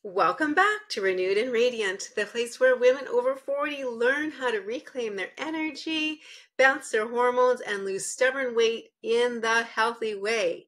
Welcome back to Renewed and Radiant, the place where women over 40 learn how to reclaim their energy, bounce their hormones, and lose stubborn weight in the healthy way.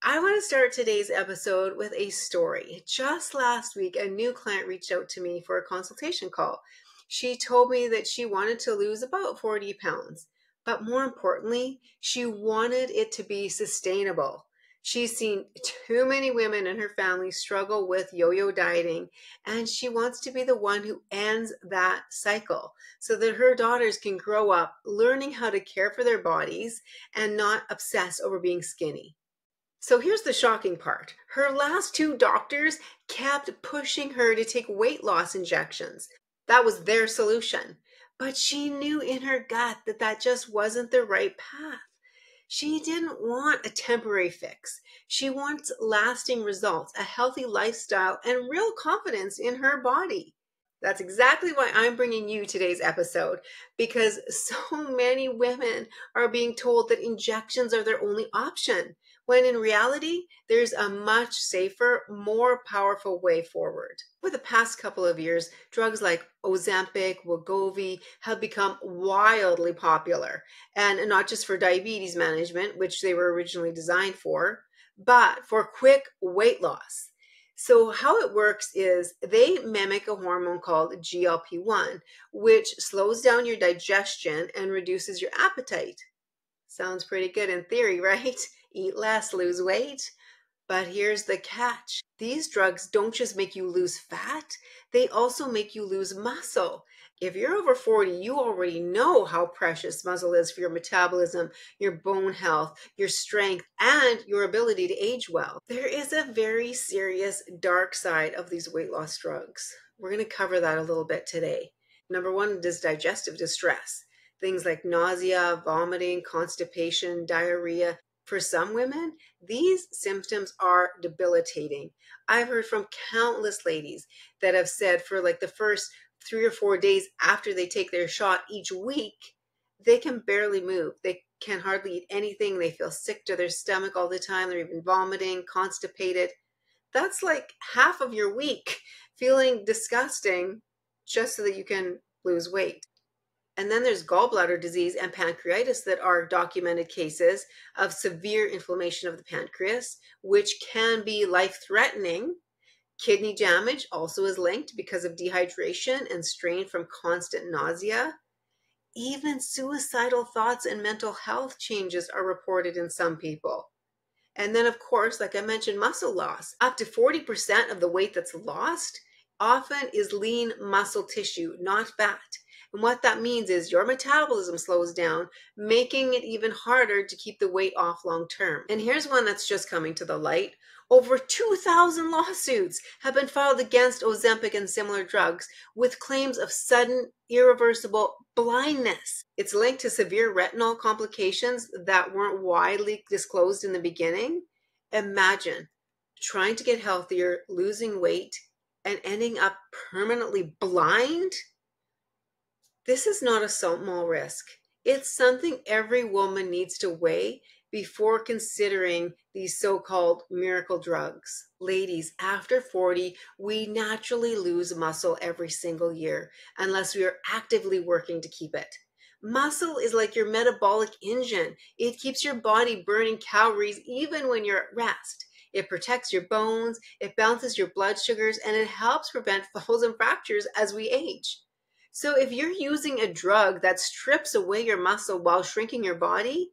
I want to start today's episode with a story. Just last week, a new client reached out to me for a consultation call. She told me that she wanted to lose about 40 pounds, but more importantly, she wanted it to be sustainable. She's seen too many women in her family struggle with yo-yo dieting, and she wants to be the one who ends that cycle so that her daughters can grow up learning how to care for their bodies and not obsess over being skinny. So here's the shocking part. Her last two doctors kept pushing her to take weight loss injections. That was their solution. But she knew in her gut that that just wasn't the right path. She didn't want a temporary fix. She wants lasting results, a healthy lifestyle, and real confidence in her body. That's exactly why I'm bringing you today's episode, because so many women are being told that injections are their only option, when in reality, there's a much safer, more powerful way forward. Over the past couple of years, drugs like Ozempic, Wegovy have become wildly popular, and not just for diabetes management, which they were originally designed for, but for quick weight loss. So how it works is they mimic a hormone called GLP-1, which slows down your digestion and reduces your appetite. Sounds pretty good in theory, right? Eat less, lose weight. But here's the catch. These drugs don't just make you lose fat, they also make you lose muscle. If you're over 40, you already know how precious muscle is for your metabolism, your bone health, your strength, and your ability to age well. There is a very serious dark side of these weight loss drugs. We're going to cover that a little bit today. Number one is digestive distress. Things like nausea, vomiting, constipation, diarrhea. For some women, these symptoms are debilitating. I've heard from countless ladies that have said for like the first 3 or 4 days after they take their shot each week, they can barely move. They can hardly eat anything. They feel sick to their stomach all the time. They're even vomiting, constipated. That's like half of your week feeling disgusting just so that you can lose weight. And then there's gallbladder disease and pancreatitis that are documented cases of severe inflammation of the pancreas, which can be life-threatening. Kidney damage also is linked because of dehydration and strain from constant nausea. Even suicidal thoughts and mental health changes are reported in some people. And then, of course, like I mentioned, muscle loss. Up to 40% of the weight that's lost often is lean muscle tissue, not fat. And what that means is your metabolism slows down, making it even harder to keep the weight off long term. And here's one that's just coming to the light. Over 2,000 lawsuits have been filed against Ozempic and similar drugs with claims of sudden, irreversible blindness. It's linked to severe retinal complications that weren't widely disclosed in the beginning. Imagine trying to get healthier, losing weight, and ending up permanently blind. This is not a small risk. It's something every woman needs to weigh before considering these so-called miracle drugs. Ladies, after 40, we naturally lose muscle every single year unless we are actively working to keep it. Muscle is like your metabolic engine. It keeps your body burning calories even when you're at rest. It protects your bones, it balances your blood sugars, and it helps prevent falls and fractures as we age. So if you're using a drug that strips away your muscle while shrinking your body,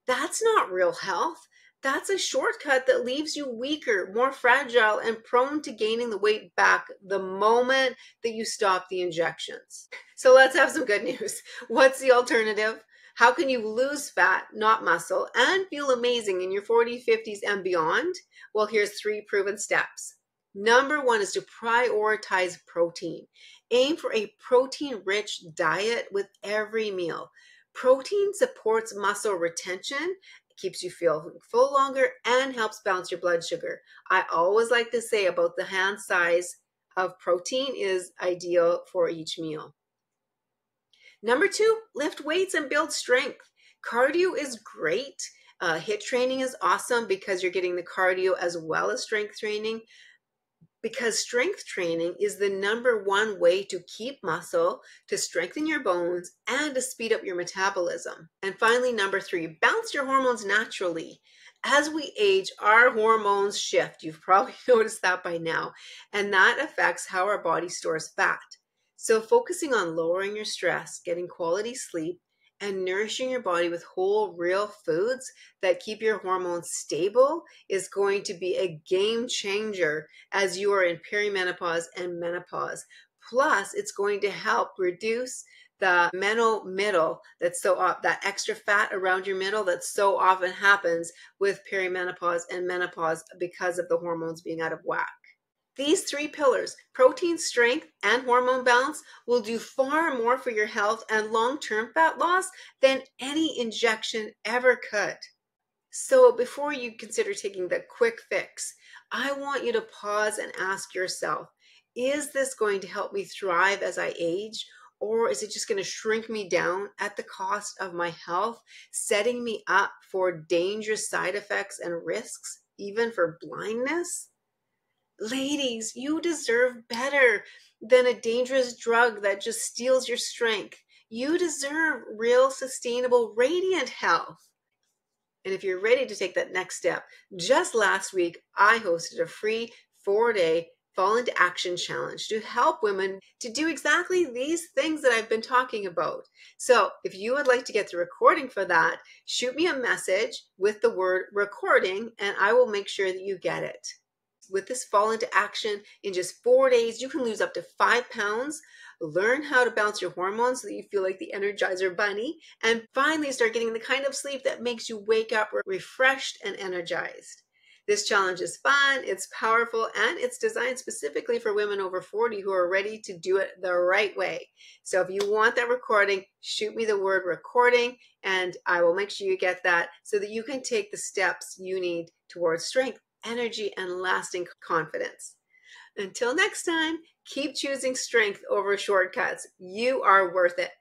that's not real health. That's a shortcut that leaves you weaker, more fragile, and prone to gaining the weight back the moment that you stop the injections. So let's have some good news. What's the alternative? How can you lose fat, not muscle, and feel amazing in your 40s, 50s, and beyond? Well, here's 3 proven steps. Number 1 is to prioritize protein. Aim for a protein-rich diet with every meal. Protein supports muscle retention, keeps you feeling full longer, and helps balance your blood sugar. I always like to say about the hand size of protein is ideal for each meal. Number 2, lift weights and build strength. Cardio is great. HIIT training is awesome because you're getting the cardio as well as strength training. because strength training is the #1 way to keep muscle, to strengthen your bones, and to speed up your metabolism. And finally, #3, balance your hormones naturally. As we age, our hormones shift. You've probably noticed that by now, and that affects how our body stores fat. So focusing on lowering your stress, getting quality sleep, and nourishing your body with whole, real foods that keep your hormones stable is going to be a game changer as you are in perimenopause and menopause. Plus, it's going to help reduce the mental middle that extra fat around your middle that so often happens with perimenopause and menopause because of the hormones being out of whack. These 3 pillars, protein, strength, and hormone balance, will do far more for your health and long-term fat loss than any injection ever could. So before you consider taking the quick fix, I want you to pause and ask yourself, is this going to help me thrive as I age? Or is it just going to shrink me down at the cost of my health, setting me up for dangerous side effects and risks, even for blindness? Ladies, you deserve better than a dangerous drug that just steals your strength. You deserve real, sustainable, radiant health. And if you're ready to take that next step, just last week, I hosted a free 4-day Fall into Action Challenge to help women to do exactly these things that I've been talking about. So if you would like to get the recording for that, shoot me a message with the word recording, and I will make sure that you get it. With this Fall into Action, in just 4 days, you can lose up to 5 pounds, learn how to balance your hormones so that you feel like the Energizer Bunny, and finally start getting the kind of sleep that makes you wake up refreshed and energized. This challenge is fun, it's powerful, and it's designed specifically for women over 40 who are ready to do it the right way. So if you want that recording, shoot me the word recording, and I will make sure you get that so that you can take the steps you need towards strength, energy, and lasting confidence. Until next time, keep choosing strength over shortcuts. You are worth it.